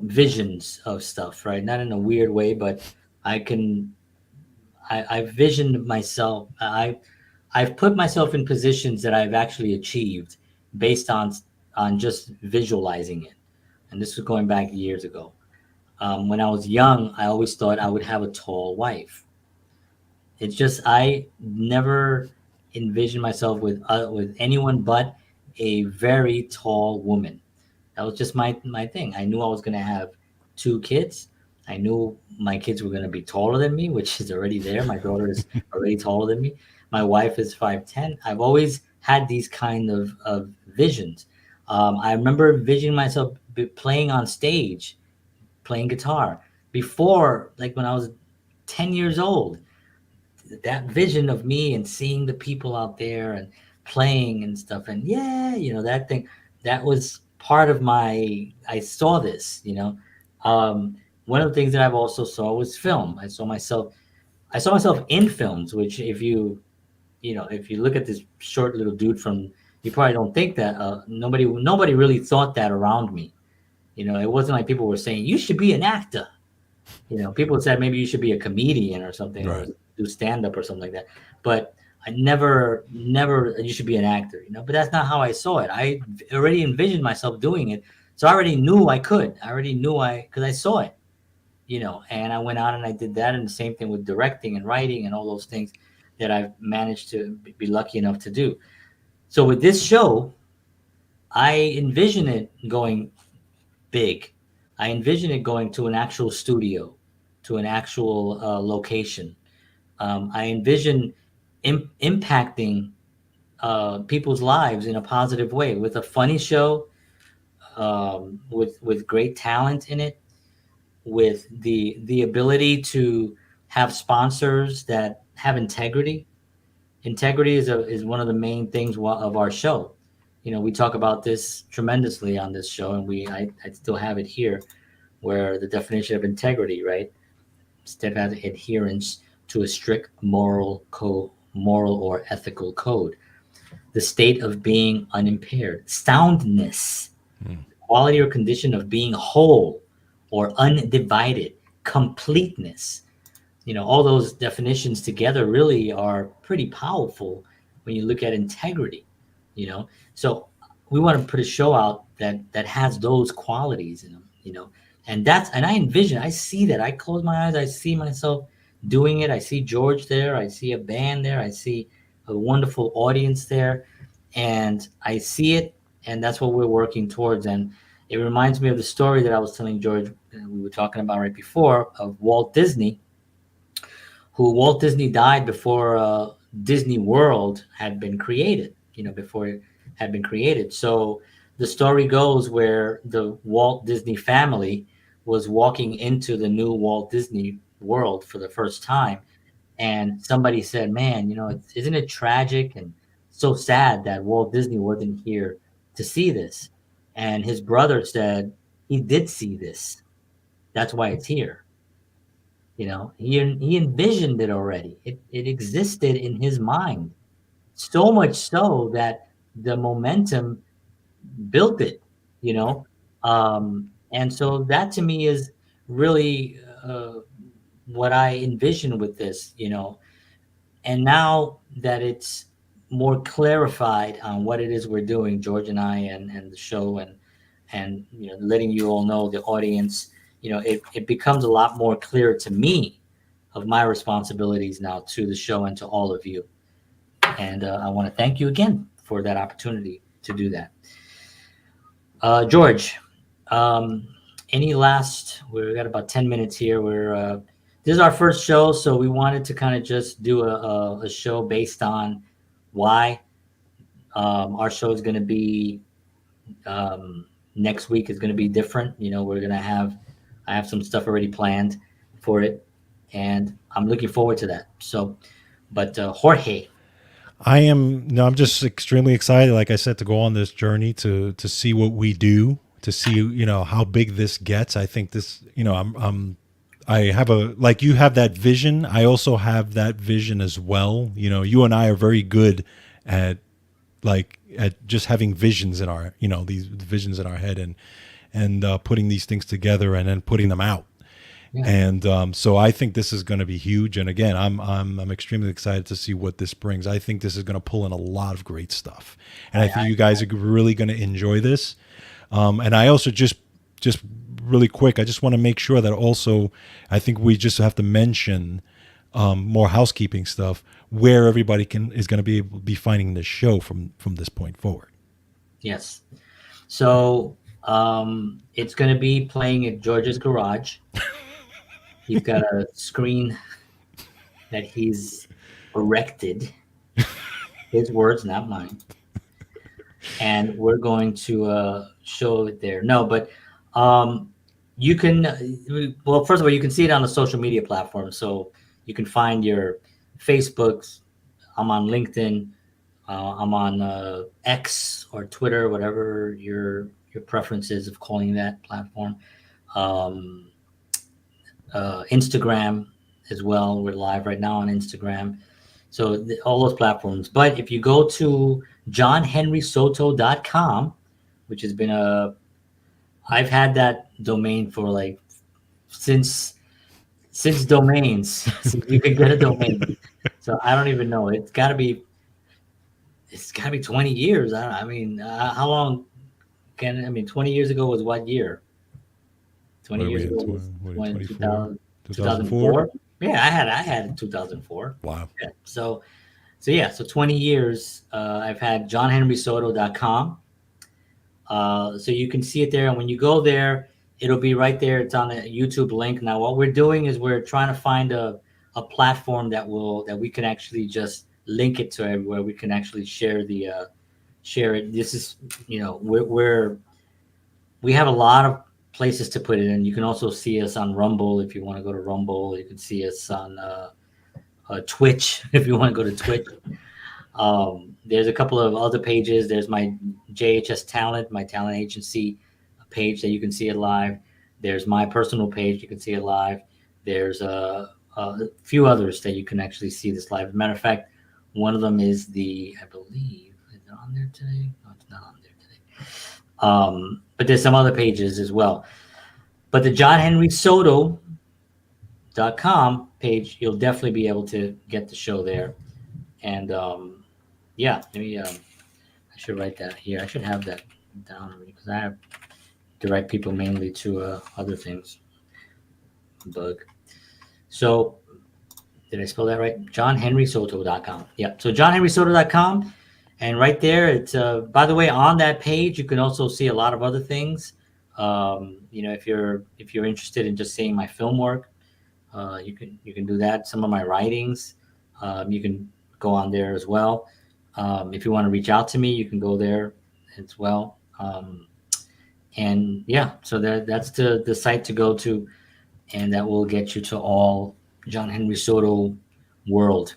visions of stuff, right? Not in a weird way, but I can I've visioned myself. I've put myself in positions that I've actually achieved based on just visualizing it. And this was going back years ago. When I was young, I always thought I would have a tall wife. It's just I never envisioned myself with anyone but a very tall woman. That was just my thing. I knew I was gonna have two kids. I knew my kids were gonna be taller than me, which is already there. My daughter is already taller than me. My wife is 5'10". I've always had these kind of visions. I remember envisioning myself playing on stage, playing guitar before, like when I was 10 years old. That vision of me and seeing the people out there and playing and stuff, and yeah, that thing, that was part of my, I saw this, one of the things that I've also saw was film. I saw myself in films, which if you look at this short little dude from, you probably don't think that, nobody really thought that around me. It wasn't like people were saying you should be an actor. People said maybe you should be a comedian or something, or Right. do stand up or something like that. But I never, you should be an actor, but that's not how I saw it. I already envisioned myself doing it. So I already knew I could. I already knew because I saw it, and I went out and I did that. And the same thing with directing and writing and all those things that I've managed to be lucky enough to do. So with this show, I envision it going big. I envision it going to an actual studio, to an actual location. I envision impacting people's lives in a positive way with a funny show, with great talent in it, with the ability to have sponsors that have integrity. Integrity is one of the main things of our show. We talk about this tremendously on this show, and I still have it here, where the definition of integrity, right? Steadfast adherence to a strict moral or ethical code. The state of being unimpaired. Soundness, quality or condition of being whole or undivided. Completeness. All those definitions together really are pretty powerful when you look at integrity. So we want to put a show out that has those qualities in them. And I see that. I close my eyes, I see myself doing it. I see George there, I see a band there, I see a wonderful audience there, and I see it, and that's what we're working towards. And it reminds me of the story that I was telling George, we were talking about right before, of Walt Disney. Walt Disney died before Disney World had been created, before it had been created. So the story goes where the Walt Disney family was walking into the new Walt Disney World for the first time. And somebody said, man, isn't it tragic and so sad that Walt Disney wasn't here to see this? And his brother said, he did see this. That's why it's here. He envisioned it already. It existed in his mind, so much so that the momentum built it. You know, and so that to me is really what I envision with this. And now that it's more clarified on what it is we're doing, George and I, and the show, and letting you all know, the audience, it becomes a lot more clear to me of my responsibilities now to the show and to all of you. And I want to thank you again for that opportunity to do that. George, any last? We've got about 10 minutes here. This is our first show, so we wanted to kind of just do a show based on why our show is going to be next week is going to be different. We're going to I have some stuff already planned for it, and I'm looking forward to that. So, but Jorge. I'm just extremely excited, like I said, to go on this journey to see what we do, to see, how big this gets. I think this, I have like you have that vision. I also have that vision as well. You and I are very good at just having visions in our, these visions in our head and putting these things together and then putting them out. Yeah. And so I think this is going to be huge. And again, I'm extremely excited to see what this brings. I think this is going to pull in a lot of great stuff, and I think you guys are really going to enjoy this. And I also just really quick, I just want to make sure that also, I think we just have to mention more housekeeping stuff where everybody is going to be finding this show from this point forward. Yes. So it's going to be playing at George's garage. He's got a screen that he's erected. His words, not mine. And we're going to show it there. No, but you can, well, first of all, you can see it on the social media platforms. So you can find your Facebooks. I'm on LinkedIn. I'm on X or Twitter, whatever your preference is of calling that platform. Instagram as well. We're live right now on Instagram. So all those platforms. But if you go to johnhenrysoto.com, which has been I've had that domain for like since domains, since you could get a domain. So I don't even know. It's got to be 20 years. I mean, how long 20 years ago was what year? 20 years ago was 24? 2004. Yeah, I had 2004. Wow. Yeah. So 20 years. I've had johnhenrysoto.com. So you can see it there. And when you go there, it'll be right there. It's on a YouTube link. Now, what we're doing is we're trying to find a platform that we can actually just link it to everywhere. We can actually share it. This is, we have a lot of places to put it in. You can also see us on Rumble if you want to go to Rumble. You can see us on Twitch if you want to go to Twitch. There's a couple of other pages. There's my JHS Talent, my talent agency page that you can see it live. There's my personal page. You can see it live. There's a few others that you can actually see this live. As a matter of fact, one of them is I believe, is it on there today? No, it's not on there today. But there's some other pages as well. But the johnhenrysoto.com page, you'll definitely be able to get the show there. And maybe I should write that here. I should have that down because I have direct people mainly to other things. Bug. So did I spell that right? johnhenrysoto.com. Yeah. So johnhenrysoto.com. And right there, it's by the way, on that page, you can also see a lot of other things. If you're interested in just seeing my film work, you can do that. Some of my writings, you can go on there as well. If you want to reach out to me, you can go there as well. So that's the site to go to, and that will get you to all John Henry Soto world.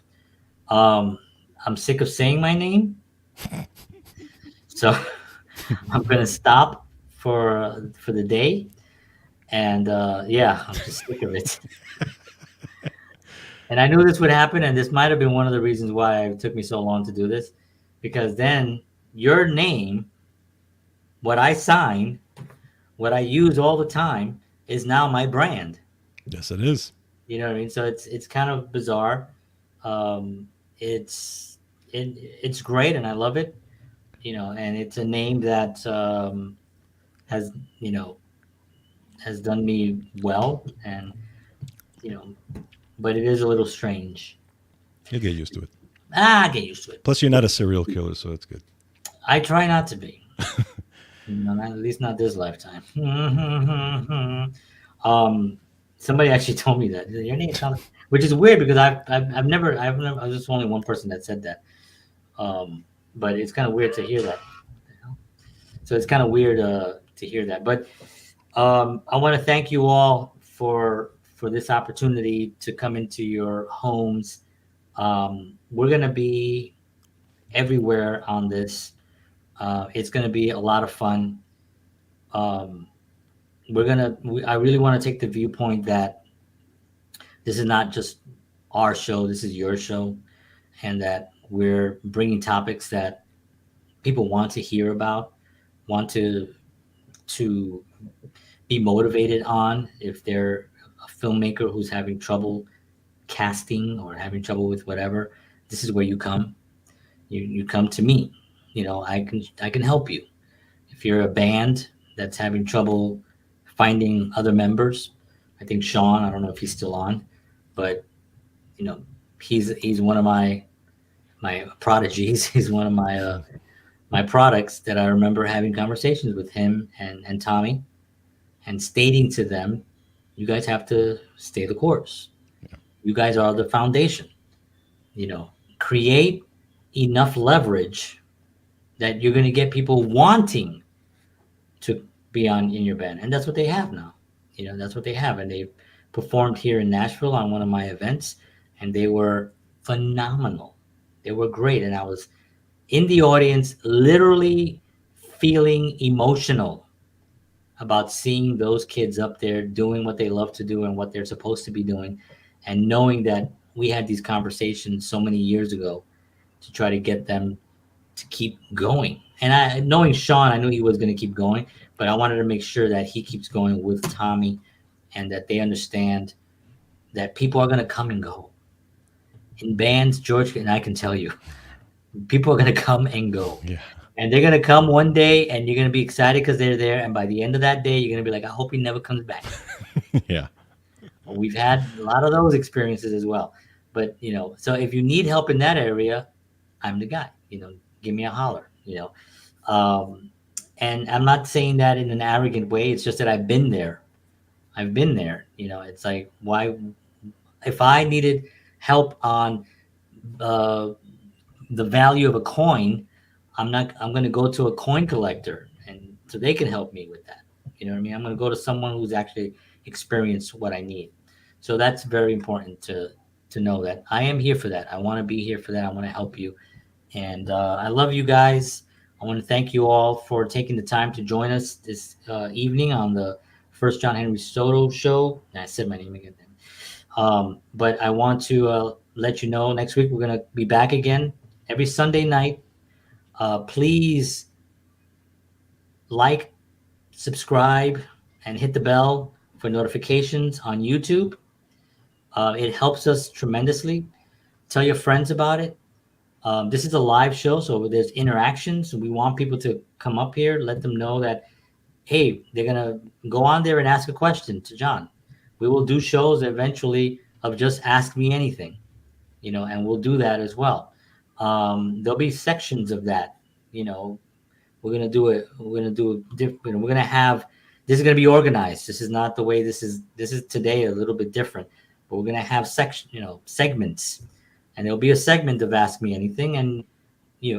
I'm sick of saying my name, so I'm going to stop for the day. And I'm just sick of it. And I knew this would happen, and this might have been one of the reasons why it took me so long to do this, because then your name, what I sign, what I use all the time, is now my brand. Yes, it is. You know what I mean? So it's kind of bizarre. It's great, and I love it. And it's a name that has done me well, and but it is a little strange. You'll get used to it. I get used to it. Plus, you're not a serial killer, so it's good. I try not to be. At least not this lifetime. Somebody actually told me that your name sounds, which is weird because I've never I was just only one person that said that. But it's kind of weird to hear that. So it's kind of weird to hear that. But I want to thank you all for this opportunity to come into your homes. We're going to be everywhere on this. It's going to be a lot of fun. I really want to take the viewpoint that this is not just our show, this is your show, and that we're bringing topics that people want to hear about, want to be motivated on if they're filmmaker who's having trouble casting or having trouble with whatever, this is where you come. You come to me. I can help you. If you're a band that's having trouble finding other members, I think Sean, I don't know if he's still on, but you know, he's one of my prodigies. He's one of my products that I remember having conversations with him and Tommy and stating to them, you guys have to stay the course. You guys are the foundation. You know, create enough leverage that you're going to get people wanting to be on in your band, and that's what they have now. That's what they have, and they performed here in Nashville on one of my events, and they were phenomenal. They were great, and I was in the audience, literally feeling emotional about seeing those kids up there doing what they love to do and what they're supposed to be doing, and knowing that we had these conversations so many years ago to try to get them to keep going. And knowing Sean, I knew he was going to keep going, but I wanted to make sure that he keeps going with Tommy and that they understand that people are going to come and go. In bands, George, and I can tell you, people are going to come and go. Yeah. And they're going to come one day and you're going to be excited because they're there. And by the end of that day, you're going to be like, I hope he never comes back. Yeah. We've had a lot of those experiences as well. But, so if you need help in that area, I'm the guy. Give me a holler. And I'm not saying that in an arrogant way. It's just that I've been there. It's like, why, if I needed help on the value of a coin, I'm going to go to a coin collector, and so they can help me with that. You know what I mean? I'm going to go to someone who's actually experienced what I need. So that's very important to know that I am here for that. I want to be here for that. I want to help you. And I love you guys. I want to thank you all for taking the time to join us this evening on the first John Henry Soto Show. And I said my name again. But I want to let you know next week we're going to be back again every Sunday night. Please like, subscribe, and hit the bell for notifications on YouTube. It helps us tremendously. Tell your friends about it. This is a live show, so there's interactions. We want people to come up here, let them know that, hey, they're going to go on there and ask a question to John. We will do shows eventually of just ask me anything, and we'll do that as well. There'll be sections of that, we're going to do it. We're going to do it different. We're going to have, this is going to be organized. This is not the way this is today, a little bit different, but we're going to have segments. And there'll be a segment of Ask Me Anything, and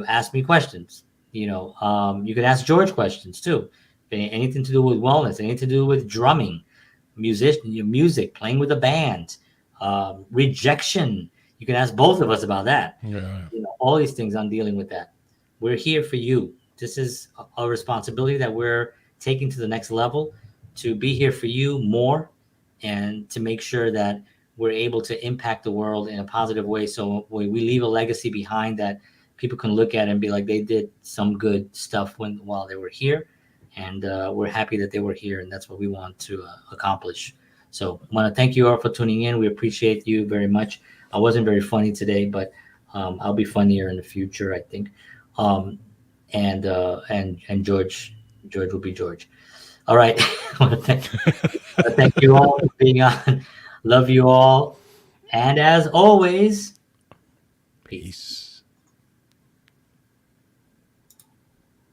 ask me questions. You could ask George questions too. Anything to do with wellness, anything to do with drumming, music, playing with a band, rejection. You can ask both of us about that. Yeah. All these things, I'm dealing with that. We're here for you. This is a responsibility that we're taking to the next level, to be here for you more and to make sure that we're able to impact the world in a positive way. So we leave a legacy behind that people can look at and be like, they did some good stuff while they were here. And we're happy that they were here. And that's what we want to accomplish. So I want to thank you all for tuning in. We appreciate you very much. I wasn't very funny today, but I'll be funnier in the future, I think. And George will be George. All right. I want to thank you all for being on. Love you all. And as always, peace.